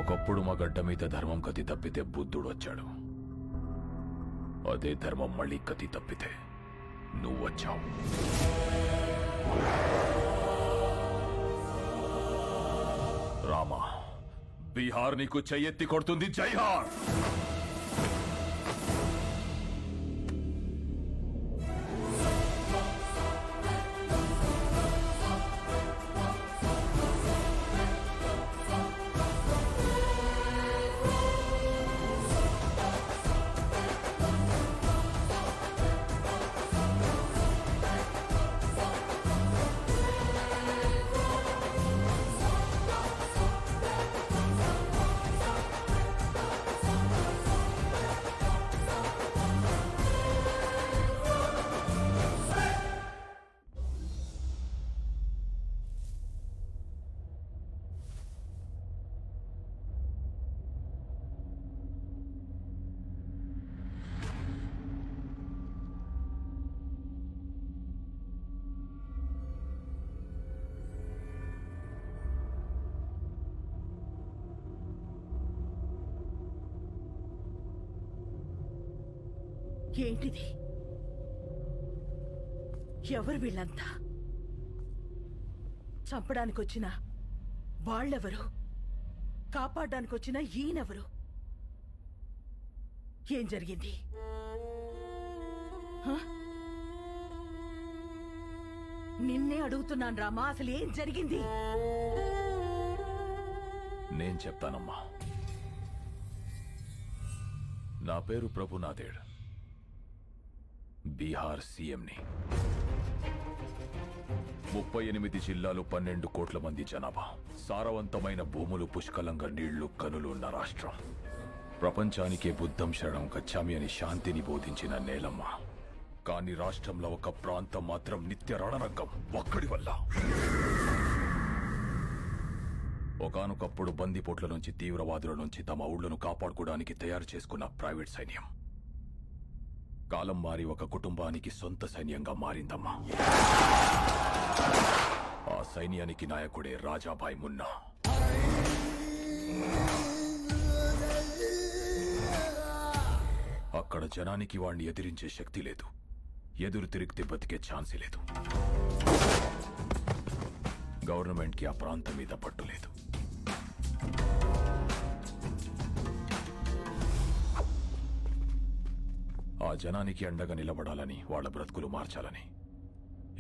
ఒకప్పుడు మా గడ్డ మీద ధర్మం కతి తప్పితే బుద్ధుడు వచ్చాడు. అదే ధర్మం మళ్ళీ కతి తప్పితే నువ్వు వచ్చావు. రామా, బీహార్ నీకు చెయ్యెత్తి కొడుతుంది. జైహార్. ఏంటిది? ఎవరు వీళ్ళంతా? చంపడానికొచ్చిన వాళ్ళెవరు? కాపాడడానికొచ్చిన ఈయనెవరు? ఏం జరిగింది? నిన్నే అడుగుతున్నాను రామా, అసలు ఏం జరిగింది? నేను చెప్తానమ్మా. నా పేరు ప్రభునాథేడ్, బీహార్ సీఎంని. 38 జిల్లాలు, 12 కోట్ల మంది జనాభా, సారవంతమైన భూములు, పుష్కలంగా నీళ్లు, కనులు ఉన్న రాష్ట్రం. ప్రపంచానికే బుద్ధం శరణం గచ్చామి అని శాంతిని బోధించిన నేలమ్మ. కానీ రాష్ట్రంలో ఒక ప్రాంతం మాత్రం నిత్య రణరంగం ఒక్కడి వల్ల. ఒకానొకప్పుడు బందిపోట్ల నుంచి, తీవ్రవాదుల నుంచి తమ ఊళ్లను కాపాడుకోవడానికి తయారు చేసుకున్న ప్రైవేట్ సైన్యం కాలం మారి ఒక కుటుంబానికి సొంత సైన్యంగా మారిందమ్మా. ఆ సైన్యానికి నాయకుడే రాజాభాయ్ మున్నా. అక్కడ జనానికి వాణ్ణి ఎదిరించే శక్తి లేదు. ఎదురు తిరిగితే బతికే ఛాన్సే లేదు. గవర్నమెంట్కి ఆ ప్రాంతం మీద పట్టు లేదు. ఆ జనానికి అండగా నిలబడాలని, వాళ్ళ బ్రతుకులు మార్చాలని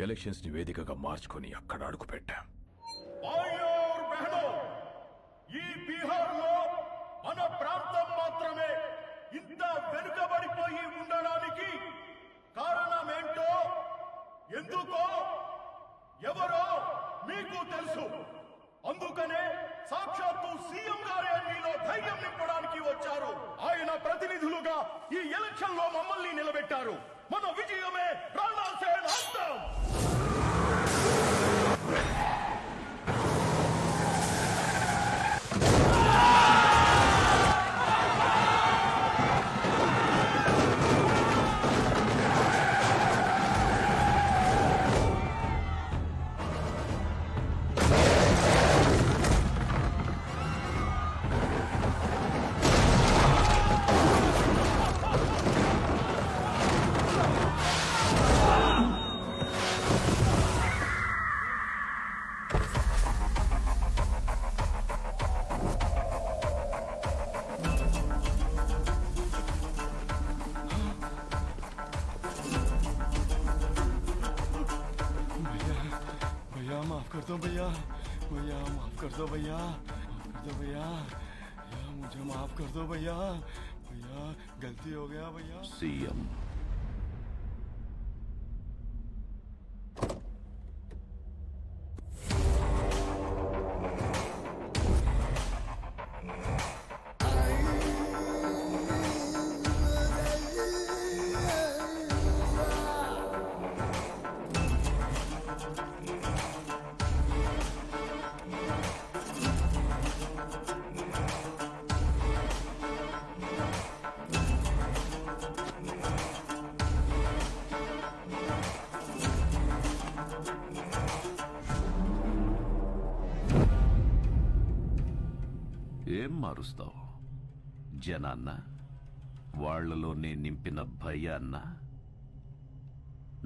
ఎలక్షన్స్ ని వేదికగా మార్చుకొని అక్కడ అడుగు పెట్టాం. ఈ బీహార్లో మన ప్రాంతం మాత్రమే ఇంత వెనుకబడిపోయి ఉండడానికి కారణమేంటో, ఎందుకో, ఎవరో మీకు తెలుసు. అందుకనే సాక్షాత్తు సీఎం గారే మీలో ధైర్యం నింపడానికి వచ్చారు. ఆయన ప్రతినిధులుగా ఈ ఎలక్షన్ లో మమ్మల్ని నిలబెట్టారు. మన విజయమే రాణాసేన అంతం. माफ कर दो भैया, भैया माफ कर दो भैया, माफ कर दो भैया, भैया मुझे माफ कर दो भैया, भैया गलती हो गया भैया. సీఎం ఏం మారుస్తావు? జనాన్న, వాళ్లలో నేను నింపిన భయాన్న?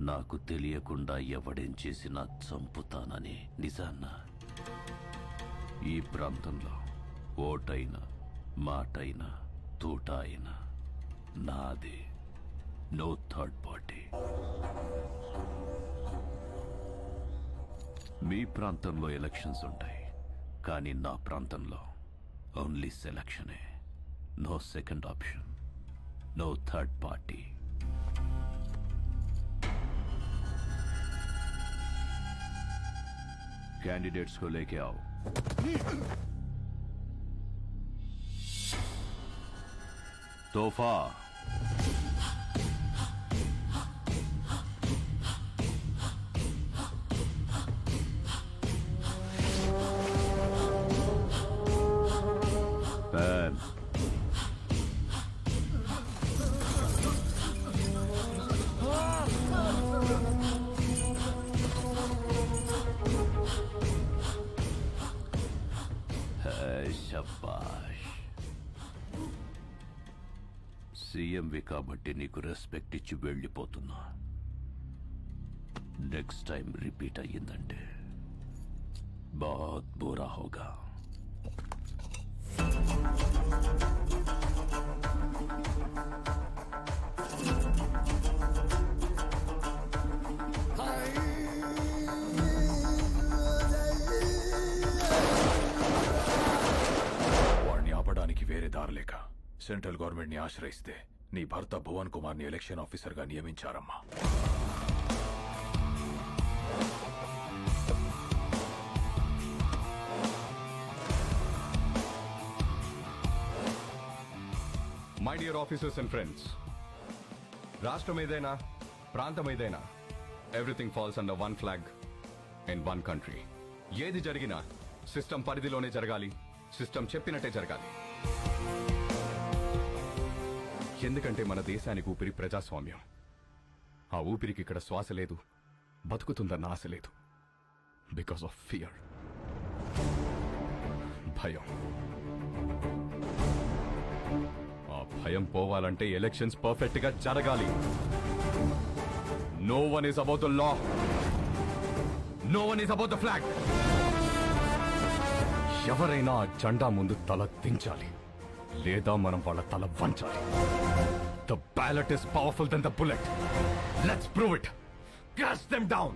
నాకు తెలియకుండా ఎవడేం చేసినా చంపుతానని నిజాన్న? ఈ ప్రాంతంలో ఓటైనా మాటైనా తూట అయినా నాదే. No third party. మీ ప్రాంతంలో ఎలక్షన్స్ ఉంటాయి, కానీ నా ప్రాంతంలో ఓన్లీ సెలక్షనే. No second option, no third party. Candidates को लेके आओ. तोहफा. पैन. శబాష్. సీఎంవి కాబట్టి నీకు రెస్పెక్ట్ ఇచ్చి వెళ్ళిపోతున్నా. నెక్స్ట్ టైం రిపీట్ అయ్యిందంటే బాత్ బురా హోగా. వేరే దారిలేక సెంట్రల్ గవర్నమెంట్ ని ఆశ్రయిస్తే నీ భర్త భువన్ కుమార్ ని ఎలక్షన్ ఆఫీసర్ గా నియమించారమ్మా. My dear officers and friends, రాష్ట్రం ఏదైనా ప్రాంతం ఏదైనా everything falls under one flag in one country. ఏది జరిగినా సిస్టమ్ పరిధిలోనే జరగాలి, సిస్టమ్ చెప్పినట్టే జరగాలి. ఎందుకంటే మన దేశానికి ఊపిరి ప్రజాస్వామ్యం. ఆ ఊపిరికి ఇక్కడ శ్వాస లేదు, బతుకుతుందన్న ఆశ లేదు. బికాస్ ఆఫ్ ఫియర్, భయం. ఆ భయం పోవాలంటే ఎలక్షన్స్ పర్ఫెక్ట్ గా జరగాలి. No one is about the law, no one is about the flag. ఎవరైనా ఆ జెండా ముందు తల దించాలి, లేదా మనం వాళ్ళ తల వంచాలి. The ballot is powerful than the bullet. Let's prove it. Cast them down.